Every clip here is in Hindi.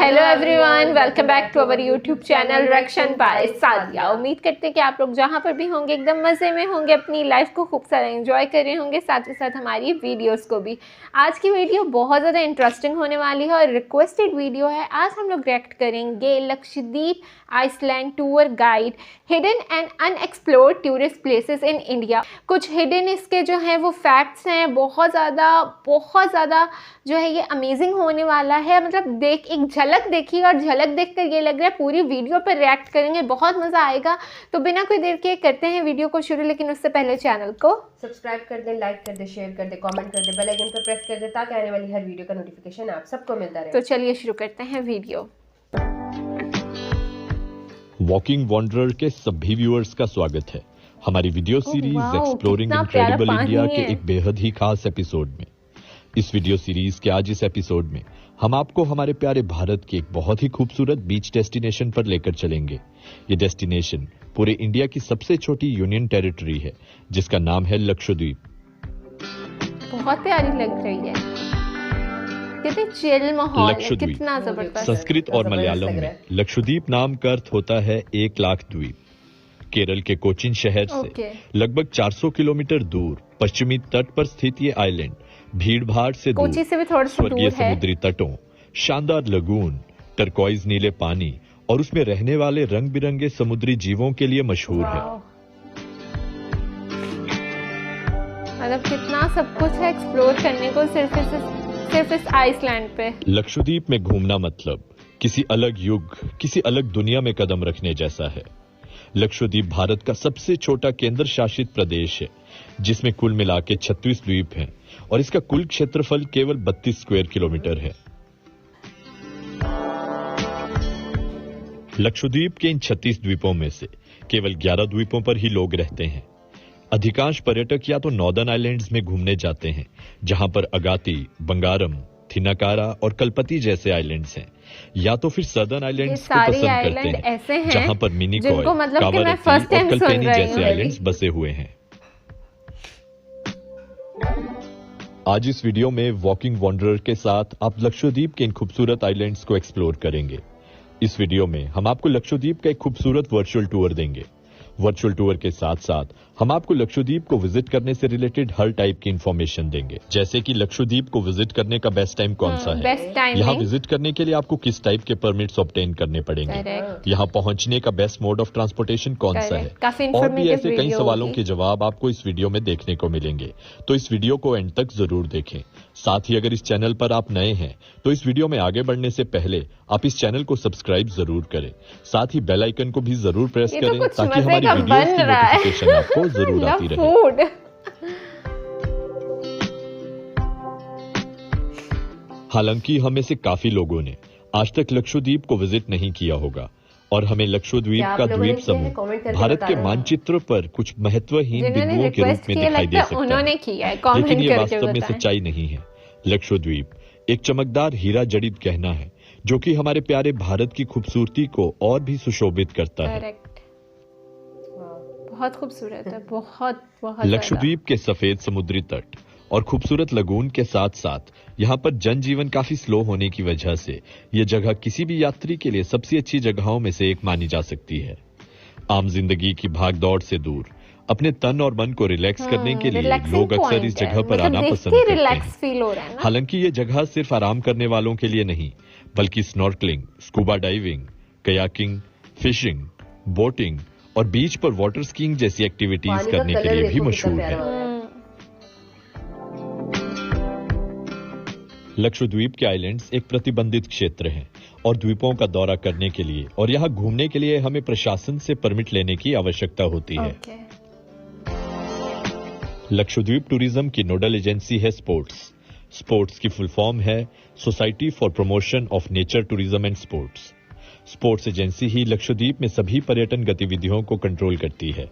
Hello everyone, welcome back to our YouTube channel Rakshan by Sadia. उम्मीद करते हैं कि आप लोग जहाँ पर भी होंगे एकदम मज़े में होंगे, अपनी लाइफ को खूब सारा एंजॉय कर रहे होंगे, साथ ही साथ हमारी वीडियोस को भी। आज की वीडियो बहुत ज़्यादा इंटरेस्टिंग होने वाली है और रिक्वेस्टेड वीडियो है। आज हम लोग रिएक्ट करेंगे Lakshadweep island tour guide, hidden and unexplored tourist places in India. कुछ हिडन इसके जो हैं वो फैक्ट्स हैं, बहुत ज़्यादा जो है ये अमेजिंग होने वाला है। मतलब एक झलक देखिए और झलक देखकर ये लग रहा है पूरी वीडियो पर रिएक्ट करेंगे, बहुत मज़ा आएगा। तो बिना कोई देर के करते हैं वीडियो को शुरू, लेकिन उससे पहले चैनल को सब्सक्राइब कर दें, लाइक कर दें, शेयर कर दें, कमेंट कर दें, बेल आइकन पर प्रेस कर दें ताकि आने वाली हर वीडियो का नोटिफिकेशन आप सबको मिलता रहे। तो चलिए शुरू करते हैं वीडियो। वॉकिंग वॉन्डरर के सभी व्यूअर्स का स्वागत है हमारी video series exploring incredible India के एक बेहद ही खास एपिसोड में। इस वीडियो सीरीज के आज इस एपिसोड में हम आपको हमारे प्यारे भारत के एक बहुत ही खूबसूरत बीच डेस्टिनेशन पर लेकर चलेंगे। ये डेस्टिनेशन पूरे इंडिया की सबसे छोटी यूनियन टेरिटरी है जिसका नाम है लक्षद्वीप। बहुत प्यारी लग रही है, कितनी चिल माहौल है, कितना जबरदस्त। संस्कृत और मलयालम में लक्षद्वीप नाम का अर्थ होता है 1 लाख द्वीप। केरल के कोचिन शहर से लगभग 400 किलोमीटर दूर पश्चिमी तट पर स्थित ये आइलैंड भीड़ भाड़ से दूर, स्वर्गीय समुद्री तटों, शानदार लगून, टर्कोइज नीले पानी और उसमें रहने वाले रंग बिरंगे समुद्री जीवों के लिए मशहूर है। मतलब कितना सब कुछ है एक्सप्लोर करने को सिर्फ इस आइसलैंड पे। लक्षद्वीप में घूमना मतलब किसी अलग युग, किसी अलग दुनिया में कदम रखने जैसा है। लक्षद्वीप भारत का सबसे छोटा केंद्र शासित प्रदेश है जिसमें कुल मिला के 36 द्वीप हैं और इसका कुल क्षेत्रफल केवल 32 स्क्वायर किलोमीटर है। लक्षद्वीप के इन 36 द्वीपों में से केवल 11 द्वीपों पर ही लोग रहते हैं। अधिकांश पर्यटक या तो नॉर्दर्न आइलैंड्स में घूमने जाते हैं जहां पर अगाती, बंगारम, थिनाकारा और कलपति जैसे आइलैंड्स हैं, या तो फिर सदर्न आइलैंड्स को पसंद करते हैं जहां पर मिनिकॉय, कावारत्ती और कल्पेनी जैसे आइलैंड्स बसे हुए हैं। आज इस वीडियो में वॉकिंग वॉन्डरर के साथ आप लक्षद्वीप के इन खूबसूरत आइलैंड्स को एक्सप्लोर करेंगे। इस वीडियो में हम आपको लक्षद्वीप का एक खूबसूरत वर्चुअल टूर देंगे। वर्चुअल टूर के साथ साथ हम आपको लक्षद्वीप को विजिट करने से रिलेटेड हर टाइप की इंफॉर्मेशन देंगे, जैसे कि लक्षद्वीप को विजिट करने का बेस्ट टाइम कौन सा है, यहाँ विजिट करने के लिए आपको किस टाइप के परमिट्स ऑब्टेन करने पड़ेंगे, यहाँ पहुंचने का बेस्ट मोड ऑफ ट्रांसपोर्टेशन कौन सा है, और भी ऐसे कई सवालों के जवाब आपको इस वीडियो में देखने को मिलेंगे। तो इस वीडियो को एंड तक जरूर देखें। साथ ही अगर इस चैनल पर आप नए हैं तो इस वीडियो में आगे बढ़ने से पहले आप इस चैनल को सब्सक्राइब जरूर करें, साथ ही बेल आइकन को भी जरूर प्रेस करें ताकि हमारी वीडियोस की नोटिफिकेशन आपको जरूर आती रहे। हालांकि हमें से काफी लोगों ने आज तक लक्षद्वीप को विजिट नहीं किया होगा और हमें लक्षद्वीप का द्वीप समूह भारत के मानचित्र पर कुछ महत्वहीन बिंदुओं के रूप में दिखाई दे सकता है, लेकिन ये वास्तव में सच्चाई नहीं है। लक्षद्वीप एक चमकदार हीरा जड़ित गहना है जो कि हमारे प्यारे भारत की खूबसूरती को और भी सुशोभित करता है। बहुत खूबसूरत है, बहुत लक्षद्वीप के सफेद समुद्री तट और खूबसूरत लगून के साथ साथ यहाँ पर जनजीवन काफी स्लो होने की वजह से यह जगह किसी भी यात्री के लिए सबसे अच्छी जगहों में से एक मानी जा सकती है। आम जिंदगी की भागदौड़ से दूर अपने तन और मन को रिलैक्स करने के लिए लोग अक्सर इस जगह पर आना पसंद करते हैं। हालांकि ये जगह सिर्फ आराम करने वालों के लिए नहीं, बल्कि snorkelling, scuba diving, kayaking, fishing, boating और बीच पर वाटर स्कीइंग जैसी एक्टिविटीज करने के लिए भी मशहूर है। लक्षद्वीप के आइलैंड्स एक प्रतिबंधित क्षेत्र हैं और द्वीपों का दौरा करने के लिए और यहाँ घूमने के लिए हमें प्रशासन से परमिट लेने की आवश्यकता होती है। लक्षद्वीप टूरिज्म की नोडल एजेंसी है स्पोर्ट्स की फुल फॉर्म है society for promotion of nature tourism and sports agency ही लक्षद्वीप में सभी पर्यटन गतिविधियों को कंट्रोल करती है।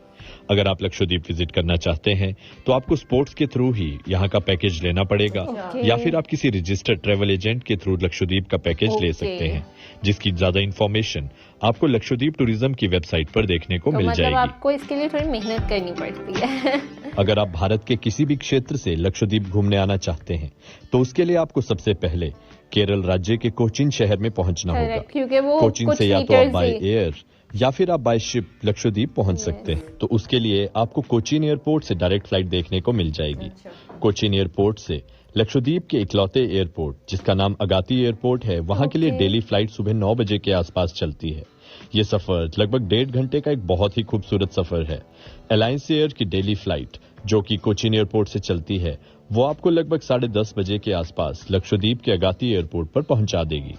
अगर आप लक्षद्वीप विजिट करना चाहते हैं तो आपको स्पोर्ट्स के थ्रू ही यहाँ का पैकेज लेना पड़ेगा, या फिर आप किसी रजिस्टर्ड ट्रैवल एजेंट के थ्रू लक्षद्वीप का पैकेज ले सकते हैं, जिसकी ज्यादा इन्फॉर्मेशन आपको लक्षद्वीप टूरिज्म की वेबसाइट पर देखने को मिल जाएगी। आपको इसके लिए थोड़ी मेहनत करनी पड़ती है। अगर आप भारत के किसी भी क्षेत्र से लक्षद्वीप घूमने आना चाहते हैं तो उसके लिए आपको सबसे पहले केरल राज्य के कोचीन शहर में पहुंचना होगा। करेक्ट, क्योंकि वो कोचीन कुछ से या तो आप मीटर्स बाय ही एयर या फिर आप बाय शिप लक्षद्वीप पहुंच सकते हैं। तो उसके लिए आपको कोचीन एयरपोर्ट से डायरेक्ट फ्लाइट देखने को मिल जाएगी। कोचीन एयरपोर्ट से लक्षद्वीप के इकलौते एयरपोर्ट जिसका नाम अगाती एयरपोर्ट है, वहां के लिए डेली फ्लाइट सुबह 9 बजे के आसपास चलती है। ये सफर लगभग 1.5 घंटे का एक बहुत ही खूबसूरत सफर है। अलायंस एयर की डेली फ्लाइट जो कि कोचीन एयरपोर्ट से चलती है, वो आपको लगभग 10:30 बजे के आसपास लक्षद्वीप के अगाती एयरपोर्ट पर पहुंचा देगी।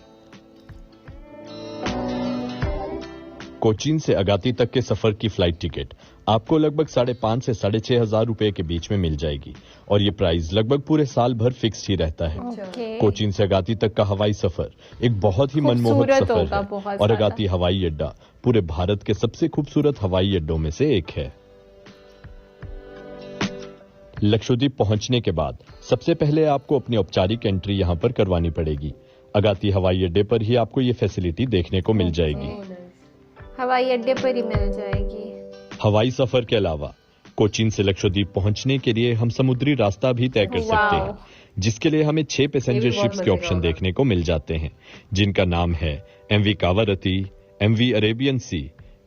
कोचीन से अगाती तक के सफर की फ्लाइट टिकट आपको लगभग 5,500 से 6,500 रुपए के बीच में मिल जाएगी और ये प्राइस लगभग पूरे साल भर फिक्स ही रहता है। ओके। कोचीन से अगाती तक का हवाई सफर एक बहुत ही मनमोहक खूबसूरत सफर होगा, है बहुत और ज्यादा। अगाती हवाई अड्डा पूरे भारत के सबसे खूबसूरत हवाई अड्डों में से एक है। लक्षद्वीप पहुंचने के बाद सबसे पहले आपको अपनी औपचारिक एंट्री यहां पर करवानी पड़ेगी। अगाती हवाई अड्डे पर ही आपको ये फैसिलिटी देखने को मिल जाएगी। हवाई अड्डे पर ही मिल जाएगी। हवाई सफर के अलावा कोचीन से लक्षद्वीप पहुंचने के लिए हम समुद्री रास्ता भी तय कर सकते हैं, जिसके लिए हमें 6 पैसेंजर शिप्स के ऑप्शन देखने को मिल जाते हैं, जिनका नाम है MV कावारती, MV अरेबियन सी,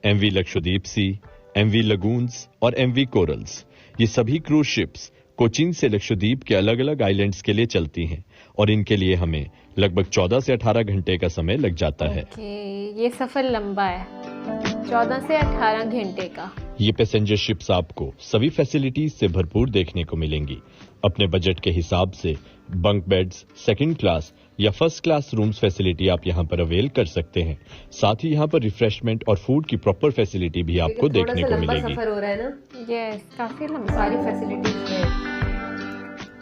MV लक्षद्वीप सी, MV लगून्स और MV कोरल्स। ये सभी क्रूज शिप्स कोचीन से लक्षद्वीप के अलग अलग आइलैंड्स के लिए चलती हैं और इनके लिए हमें लगभग 14 से 18 घंटे का समय लग जाता है। ये सफर लंबा है, 14 से 18 घंटे का। ये पैसेंजर शिप्स आपको सभी फैसिलिटीज से भरपूर देखने को मिलेंगी। अपने बजट के हिसाब से बंक बेड्स, सेकंड क्लास या फर्स्ट क्लास रूम्स फैसिलिटी आप यहाँ पर अवेल कर सकते हैं। साथ ही यहाँ पर रिफ्रेशमेंट और फूड की प्रॉपर फैसिलिटी भी आपको देखने को मिलेगी। सफर हो रहा है ना, यस, काफी लंबा। सारी फैसिलिटीज है।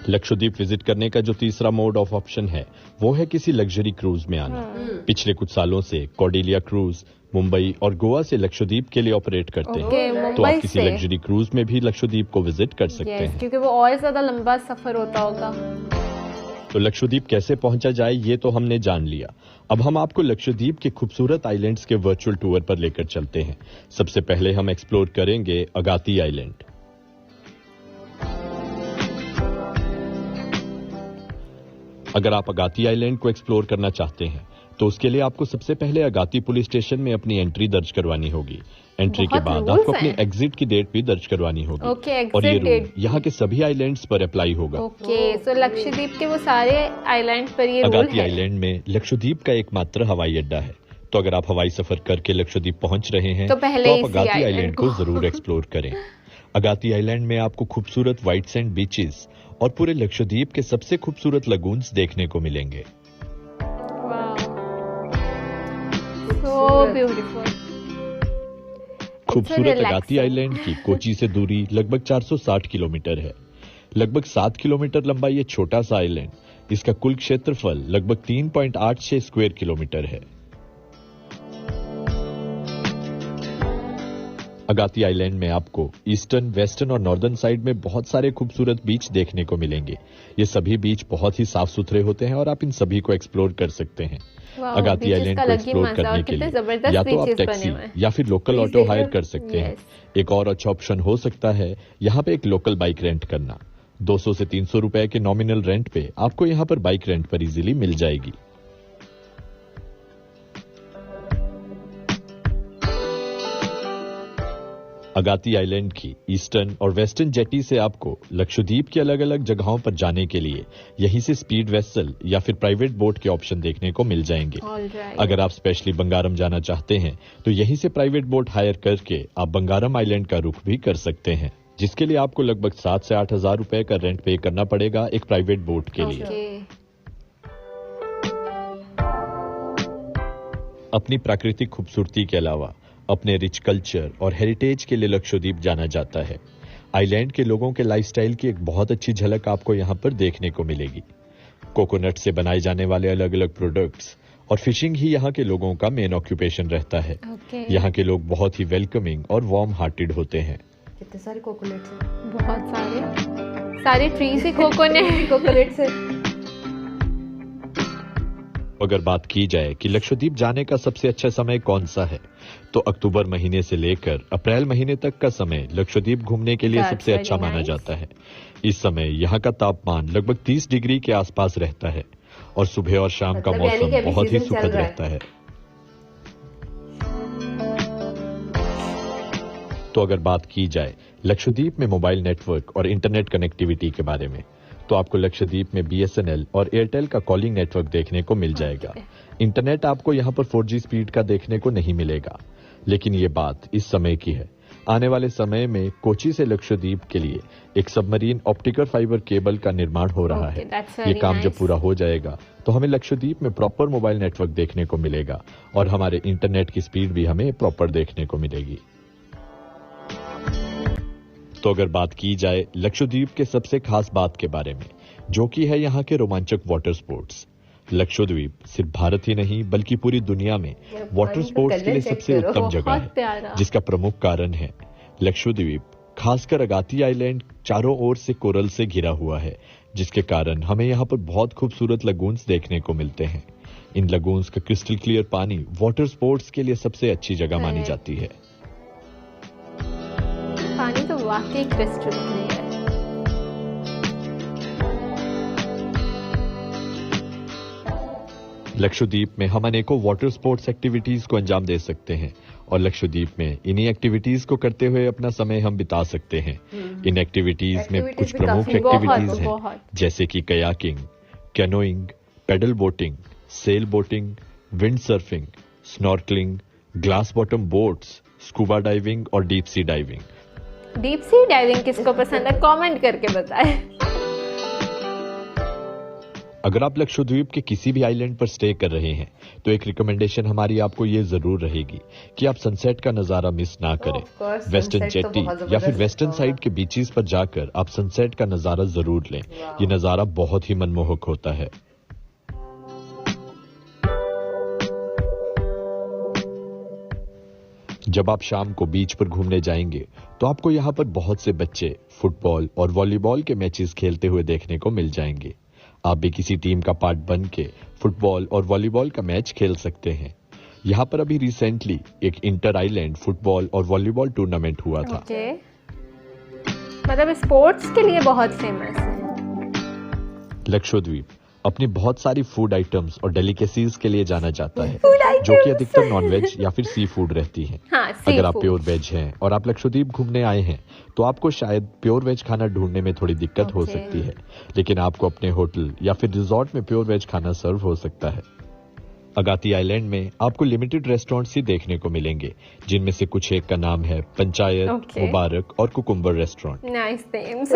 लक्षद्वीप विजिट करने का जो तीसरा मोड ऑफ ऑप्शन है वो है किसी लग्जरी क्रूज में आना। पिछले कुछ सालों से कॉर्डेलिया क्रूज मुंबई और गोवा से लक्षद्वीप के लिए ऑपरेट करते हैं, तो आप किसी लग्जरी क्रूज में भी लक्षद्वीप को विजिट कर सकते हैं, क्योंकि वो और ज्यादा लंबा सफर होता होगा। तो लक्षद्वीप कैसे पहुंचा जाए ये तो हमने जान लिया। अब हम आपको लक्षद्वीप के खूबसूरत आइलैंड्स के वर्चुअल टूर पर लेकर चलते हैं। सबसे पहले हम एक्सप्लोर करेंगे अगाती आइलैंड। अगर आप अगाती आइलैंड को एक्सप्लोर करना चाहते हैं तो उसके लिए आपको सबसे पहले अगाती पुलिस स्टेशन में अपनी एंट्री दर्ज करवानी होगी। एंट्री के बाद आपको अपनी एग्जिट की डेट भी दर्ज करवानी होगी। और ये रूल यहाँ के सभी आइलैंड्स पर अप्लाई होगा। ओके, सो लक्षद्वीप के वो सारे आइलैंड पर ये रूल है। अगाती आइलैंड में लक्षद्वीप का एकमात्र हवाई अड्डा है, तो अगर आप हवाई सफर करके लक्षद्वीप पहुंच रहे हैं तो आप अगाती आइलैंड को जरूर एक्सप्लोर करें। अगाती आइलैंड में आपको खूबसूरत व्हाइट सैंड बीचेस और पूरे लक्षद्वीप के सबसे खूबसूरत लगून्स देखने को मिलेंगे। खूबसूरत अगाती आइलैंड की कोची से दूरी लगभग 460 किलोमीटर है। लगभग 7 किलोमीटर लंबा ये छोटा सा आइलैंड, इसका कुल क्षेत्रफल लगभग 3.86 स्क्वायर किलोमीटर है। अगाती आइलैंड में आपको ईस्टर्न, वेस्टर्न और नॉर्दर्न साइड में बहुत सारे खूबसूरत बीच देखने को मिलेंगे। ये सभी बीच बहुत ही साफ सुथरे होते हैं और आप इन सभी को एक्सप्लोर कर सकते हैं। अगाती आइलैंड को एक्सप्लोर करने के लिए या तो आप टैक्सी या फिर लोकल ऑटो हायर कर सकते हैं। एक और अच्छा ऑप्शन हो सकता है यहाँ पे एक लोकल बाइक रेंट करना। 200 से 300 रुपए के नॉमिनल रेंट पे आपको यहाँ पर बाइक रेंट पर इजीली मिल जाएगी। अगाती आइलैंड की ईस्टर्न और वेस्टर्न जेटी से आपको लक्षद्वीप की अलग अलग जगहों पर जाने के लिए यहीं से स्पीड वेसल या फिर प्राइवेट बोट के ऑप्शन देखने को मिल जाएंगे। अगर आप स्पेशली बंगारम जाना चाहते हैं तो यहीं से प्राइवेट बोट हायर करके आप बंगारम आइलैंड का रुख भी कर सकते हैं, जिसके लिए आपको लगभग 7 से 8 हजार रुपए का रेंट पे करना पड़ेगा एक प्राइवेट बोट के लिए। अपनी प्राकृतिक खूबसूरती के अलावा अपने रिच कल्चर और हेरिटेज के लिए लक्षद्वीप जाना जाता है। आइलैंड के लोगों के लाइफस्टाइल की एक बहुत अच्छी झलक आपको यहाँ पर देखने को मिलेगी। कोकोनट से बनाए जाने वाले अलग अलग प्रोडक्ट्स और फिशिंग ही यहाँ के लोगों का मेन ऑक्यूपेशन रहता है। यहाँ के लोग बहुत ही वेलकमिंग और वार्म हार्टेड होते हैं। कितने सारे कोकोनट्स हैं, बहुत सारे ट्री से कोकोनट कोकोनट से। अगर बात की जाए कि लक्षद्वीप जाने का सबसे अच्छा समय कौन सा है, तो अक्टूबर महीने से लेकर अप्रैल महीने तक का समय लक्षद्वीप घूमने के लिए That's सबसे अच्छा very माना nice. जाता है। इस समय यहाँ का तापमान लगभग 30 डिग्री के आसपास रहता है और सुबह और शाम का मतलब यानी कि मौसम अभी बहुत ही season चल सुखद रहा है। रहता है। तो अगर बात की जाए लक्षद्वीप में मोबाइल नेटवर्क और इंटरनेट कनेक्टिविटी के बारे में, तो आपको लक्षद्वीप में BSNL और एयरटेल का कॉलिंग नेटवर्क देखने को मिल जाएगा। इंटरनेट आपको यहाँ पर 4G स्पीड का देखने को नहीं मिलेगा, लेकिन ये बात इस समय की है। आने वाले समय में कोची से लक्षद्वीप के लिए एक सबमरीन ऑप्टिकल फाइबर केबल का निर्माण हो रहा है। that's ये very काम जब nice. पूरा हो जाएगा तो हमें लक्षद्वीप में प्रॉपर मोबाइल नेटवर्क देखने को मिलेगा और हमारे इंटरनेट की स्पीड भी हमें प्रॉपर देखने को मिलेगी। तो अगर बात की जाए लक्षद्वीप के सबसे खास बात के बारे में, जो कि है यहाँ के रोमांचक वाटर स्पोर्ट्स। लक्षद्वीप सिर्फ भारत ही नहीं बल्कि पूरी दुनिया में वाटर स्पोर्ट्स के लिए सबसे उत्तम जगह बहुत है, प्यारा। जिसका प्रमुख कारण है लक्षद्वीप, खासकर अगाती आइलैंड चारों ओर से कोरल से घिरा हुआ है, जिसके कारण हमें यहाँ पर बहुत खूबसूरत लगून्स देखने को मिलते हैं। इन लगून्स का क्रिस्टल क्लियर पानी वाटर स्पोर्ट्स के लिए सबसे अच्छी जगह मानी जाती है। पानी तो वाकई क्रिस्टल क्लियर है। लक्षद्वीप में हम अनेकों वाटर स्पोर्ट्स एक्टिविटीज को अंजाम दे सकते हैं और लक्षद्वीप में इन्हीं एक्टिविटीज को करते हुए अपना समय हम बिता सकते हैं। इन एक्टिविटीज में Activities कुछ भी प्रमुख काफी एक्टिविटीज हैं, बहुत। जैसे कि kayaking, canoeing, pedal boating, sail boating, wind surfing, snorkelling, glass bottom boats, scuba diving और deep sea diving. Deep sea diving किसको पसंद है कमेंट करके बताएं। अगर आप लक्षद्वीप के किसी भी आइलैंड पर स्टे कर रहे हैं तो एक रिकमेंडेशन हमारी आपको ये जरूर रहेगी कि आप सनसेट का नजारा मिस ना करें। Of course, वेस्टर्न sunset तो जेट्टी बहुत या फिर जबरदस्त वेस्टर्न होगा। साइड के बीचेस पर जाकर आप सनसेट का नजारा जरूर लें। ये नजारा बहुत ही मनमोहक होता है। जब आप शाम को बीच पर घूमने जाएंगे तो आपको यहाँ पर बहुत से बच्चे फुटबॉल और वॉलीबॉल के मैचेस खेलते हुए देखने को मिल जाएंगे। आप भी किसी टीम का पार्ट बन के फुटबॉल और वॉलीबॉल का मैच खेल सकते हैं। यहाँ पर अभी रिसेंटली एक इंटर आइलैंड फुटबॉल और वॉलीबॉल टूर्नामेंट हुआ था। ओके, मतलब स्पोर्ट्स के लिए बहुत फेमस है। लक्षद्वीप अपनी बहुत सारी फूड आइटम्स और डेलिकेसीज के लिए जाना जाता है, जो कि अधिकतर नॉनवेज या फिर सी फूड रहती हैं। हाँ, अगर आप seafood। प्योर वेज हैं और आप लक्षद्वीप घूमने आए हैं तो आपको शायद प्योर वेज खाना ढूंढने में थोड़ी दिक्कत हो Okay. सकती है, लेकिन आपको अपने होटल या फिर रिजॉर्ट में प्योर वेज खाना सर्व हो सकता है। अगाती आइलैंड में आपको लिमिटेड रेस्टोरेंट्स ही देखने को मिलेंगे, जिनमें से कुछ एक का नाम है पंचायत, Okay. मुबारक और कुकुम्बर रेस्टोरेंट। Nice names.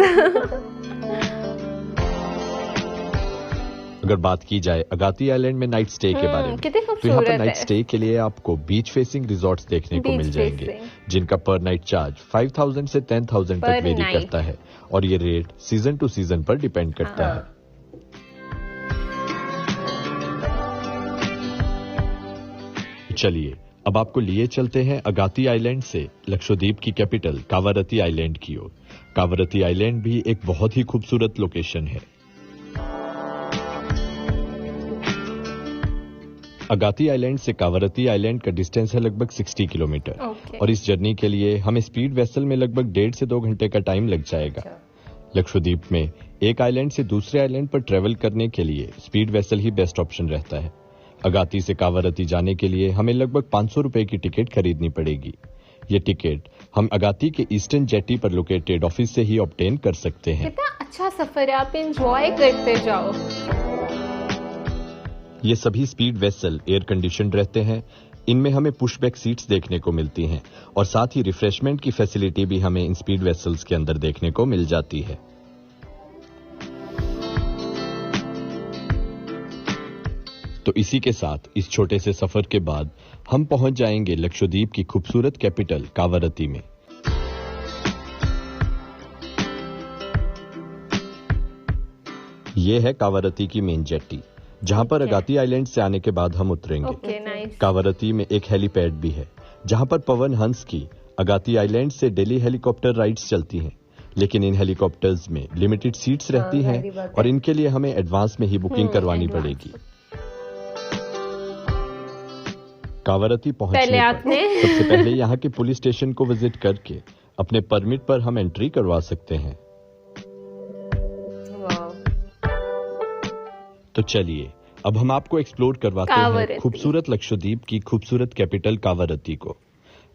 अगर बात की जाए अगाती आइलैंड में नाइट स्टे के बारे में, कितनी तो यहाँ पर खूबसूरत नाइट है। स्टे के लिए आपको बीच फेसिंग रिजॉर्ट्स देखने को Beach मिल जाएंगे, facing। जिनका पर नाइट चार्ज 5000 से 10,000 Per तक वेरी night। करता है और ये रेट सीजन टू सीजन पर डिपेंड करता है। चलिए अब आपको लिए चलते हैं अगाती आइलैंड से लक्षद्वीप की कैपिटल कावारती आइलैंड की ओर। कावारती आइलैंड भी एक बहुत ही खूबसूरत लोकेशन है। अगाती आइलैंड से कावारती आइलैंड का डिस्टेंस है लगभग 60 किलोमीटर Okay. और इस जर्नी के लिए हमें स्पीड वेसल में लगभग 1.5 से 2 घंटे का टाइम लग जाएगा। लक्षद्वीप में एक आइलैंड से दूसरे आइलैंड पर ट्रेवल करने के लिए स्पीड वेसल ही बेस्ट ऑप्शन रहता है। अगाती से कावारती जाने के लिए हमें लगभग 500 रुपए की टिकट खरीदनी पड़ेगी। ये टिकट हम अगाती के ईस्टर्न जेटी पर लोकेटेड ऑफिस से ही ऑब्टेन कर सकते हैं। कितना अच्छा सफर है, आप एंजॉय करते जाओ। ये सभी स्पीड वेसल एयर कंडीशनड रहते हैं। इनमें हमें पुशबैक सीट्स देखने को मिलती हैं और साथ ही रिफ्रेशमेंट की फैसिलिटी भी हमें इन स्पीड वेसल्स के अंदर देखने को मिल जाती है। तो इसी के साथ इस छोटे से सफर के बाद हम पहुंच जाएंगे लक्षद्वीप की खूबसूरत कैपिटल कावारती में। ये है कावारती की मेन जेट्टी, जहां पर अगाती आइलैंड से आने के बाद हम उतरेंगे। Okay, nice. कावारती में एक हेलीपैड भी है, जहां पर पवन हंस की अगाती आइलैंड से डेली हेलीकॉप्टर राइड्स चलती हैं, लेकिन इन हेलीकॉप्टर्स में लिमिटेड सीट्स रहती जाहिर हैं बात है। और इनके लिए हमें एडवांस में ही बुकिंग करवानी advance। पड़ेगी। कावारती पहुंचने पहले पर आपने सबसे पहले यहाँ के पुलिस स्टेशन को विजिट करके अपने परमिट पर हम एंट्री करवा सकते हैं। वाह, तो चलिए अब हम आपको एक्सप्लोर करवाते हैं कावारती। खूबसूरत लक्षद्वीप की खूबसूरत कैपिटल कावारती को।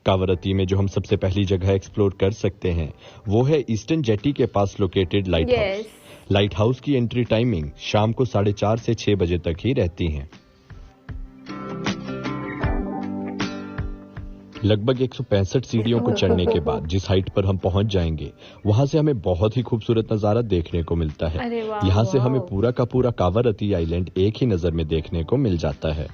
कावारती में जो हम सबसे पहली जगह एक्सप्लोर कर सकते हैं वो है ईस्टर्न जेटी के पास located light house. Yes. Light house की एंट्री टाइमिंग शाम को 4:30 से 6 बजे तक ही रहती है। लगभग 165 सीढ़ियों को चढ़ने के बाद जिस हाइट पर हम पहुंच जाएंगे वहां से हमें बहुत ही खूबसूरत नजारा देखने को मिलता है। अरे वाह, यहाँ से वाह। हमें पूरा का पूरा कावारती आइलैंड एक ही नजर में देखने को मिल जाता है।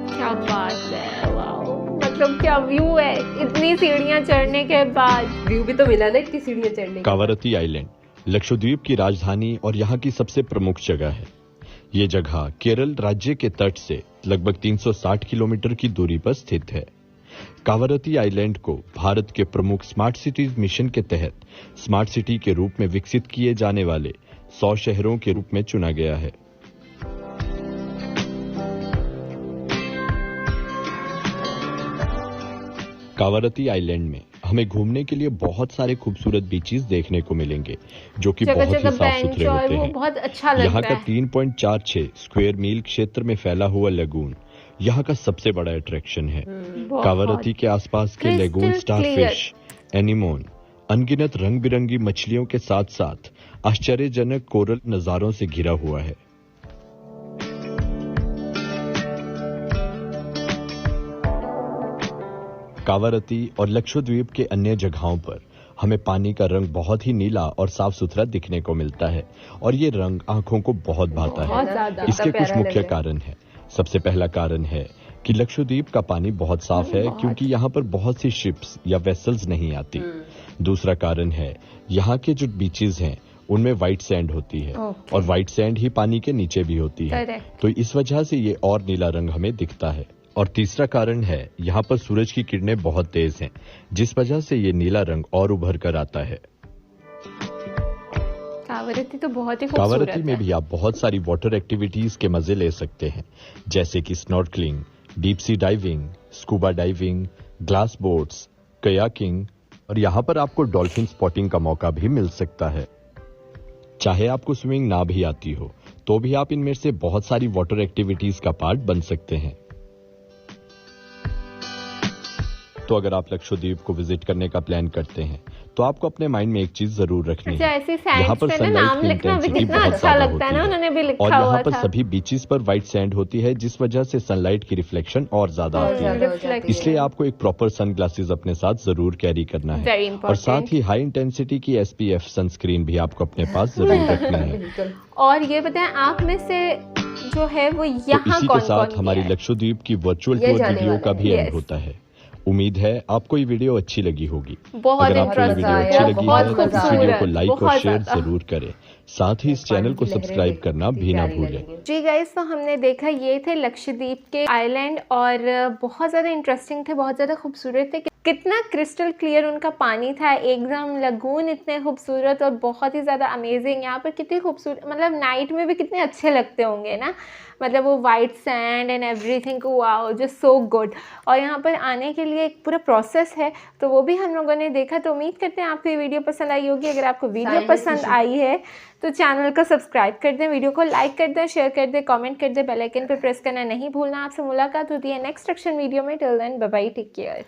क्या बात है, वाओ, मतलब क्या व्यू है इतनी सीढ़ियां चढ़ने के बाद। व्यू भी तो मिला ना इतनी सीढ़ियां चढ़ने की। कावारती आइलैंड लक्षद्वीप की राजधानी और यहाँ की सबसे प्रमुख जगह है। ये जगह केरल राज्य के तट से लगभग 360 किलोमीटर की दूरी पर स्थित है। कावारती आइलैंड को भारत के प्रमुख स्मार्ट सिटीज मिशन के तहत स्मार्ट सिटी के रूप में विकसित किए जाने वाले 100 शहरों के रूप में चुना गया है। कावारती आइलैंड में हमें घूमने के लिए बहुत सारे खूबसूरत बीचेस देखने को मिलेंगे जो कि जगह बहुत ही जगह साफ बेंच सुथरे और होते वो हैं। बहुत अच्छा यहाँ लगता का है। 3.46 स्क्वायर मील क्षेत्र में फैला हुआ लगून यहाँ का सबसे बड़ा अट्रैक्शन है। बहुत। कावारती के आसपास के Crystal lagoon clear। Starfish, anemone, अनगिनत रंग बिरंगी मछलियों के साथ साथ आश्चर्यजनक कोरल नजारों से घिरा हुआ है। कावारती और लक्षद्वीप के अन्य जगहों पर हमें पानी का रंग बहुत ही नीला और साफ सुथरा दिखने को मिलता है और ये रंग आंखों को बहुत भाता बहुत है। ज्यादा। इसके कितना कुछ प्यारा मुख्य लग रहा है। कारण है। सबसे पहला कारण है कि लक्षद्वीप का पानी बहुत साफ है बहुत। क्योंकि यहाँ पर बहुत सी शिप्स या वेसल्स नहीं आती। दूसरा कारण है यहाँ के जो बीचेस हैं उनमें व्हाइट सैंड होती है Okay। और व्हाइट सैंड ही पानी के नीचे भी होती है, Correct। तो इस वजह से ये और नीला रंग हमें दिखता है। और तीसरा कारण है यहाँ पर सूरज की किरणें बहुत तेज हैं जिस वजह से ये नीला रंग और उभर कर आता है। कावारती तो बहुत ही खूबसूरत कावारती में है। भी आप बहुत सारी वाटर एक्टिविटीज के मजे ले सकते हैं जैसे कि snorkelling, deep sea diving, scuba diving, glass boats, kayaking और यहाँ पर आपको डॉल्फिन स्पॉटिंग का मौका भी मिल सकता है। चाहे आपको स्विमिंग ना भी आती हो तो भी आप इनमें से बहुत सारी वाटर एक्टिविटीज का पार्ट बन सकते हैं। तो अगर आप लक्षद्वीप को विजिट करने का प्लान करते हैं तो आपको अपने माइंड में एक चीज जरूर रखनी अच्छा, है। ऐसे यहाँ सैंड पर पे ना सनलाइट नाम की लिखना भी इंटेंसिटी कितना बहुत अच्छा ज्यादा लगता है होती ना, है उन्होंने भी और लिखा यहाँ हुआ पर था। सभी बीचेस पर व्हाइट सैंड होती है जिस वजह से सनलाइट की रिफ्लेक्शन और ज्यादा और आती है। ज्यादा हो जाती है। इसलिए आपको एक प्रॉपर सन ग्लासेस अपने साथ जरूर कैरी करना है Very और important। साथ ही हाई इंटेंसिटी की SPF सनस्क्रीन भी आपको अपने पास जरूर रखनी है। बिल्कुल। और ये बताएं आप में से जो है वो तो यहाँ इसी कौन के साथ कौन हमारी गया है? लक्षद्वीप की वर्चुअल ये टूर जाने वीडियो वाला का है। भी एंड Yes। होता है। उम्मीद है आपको ये वीडियो अच्छी लगी होगी। बहुत अगर आपको ये इंटरेस्टिंग, वीडियो अच्छी लगी बहुत है तो इस वीडियो को खूबसूरत, लाइक और बहुत शेयर ज्यादा। जरूर करें। साथ ही इस चैनल को सब्सक्राइब करना भी ना भूलें। जी गाइस, तो हमने देखा ये थे लक्षद्वीप के आइलैंड और बहुत ज़्यादा इंटरेस्टिंग थे, बहुत ज़्यादा खूबसूरत थे। कितना क्रिस्टल क्लियर उनका पानी था, एकदम लगून इतने खूबसूरत और बहुत ही ज़्यादा अमेजिंग। यहाँ पर कितनी खूबसूरत, मतलब नाइट में भी कितने अच्छे लगते होंगे ना, मतलब वो white sand and everything, wow just so good. और यहाँ पर आने के लिए एक पूरा प्रोसेस है, तो वो भी हम लोगों ने देखा। तो उम्मीद करते हैं आपको ये वीडियो पसंद आई होगी। अगर आपको वीडियो पसंद आई है तो चैनल को सब्सक्राइब कर दें, वीडियो को लाइक कर दें, शेयर कर दें, कमेंट कर दें, बेल आइकन पर प्रेस करना नहीं भूलना। आपसे मुलाकात होती है नेक्स्ट एक्शन वीडियो में। Till then bye bye, take care.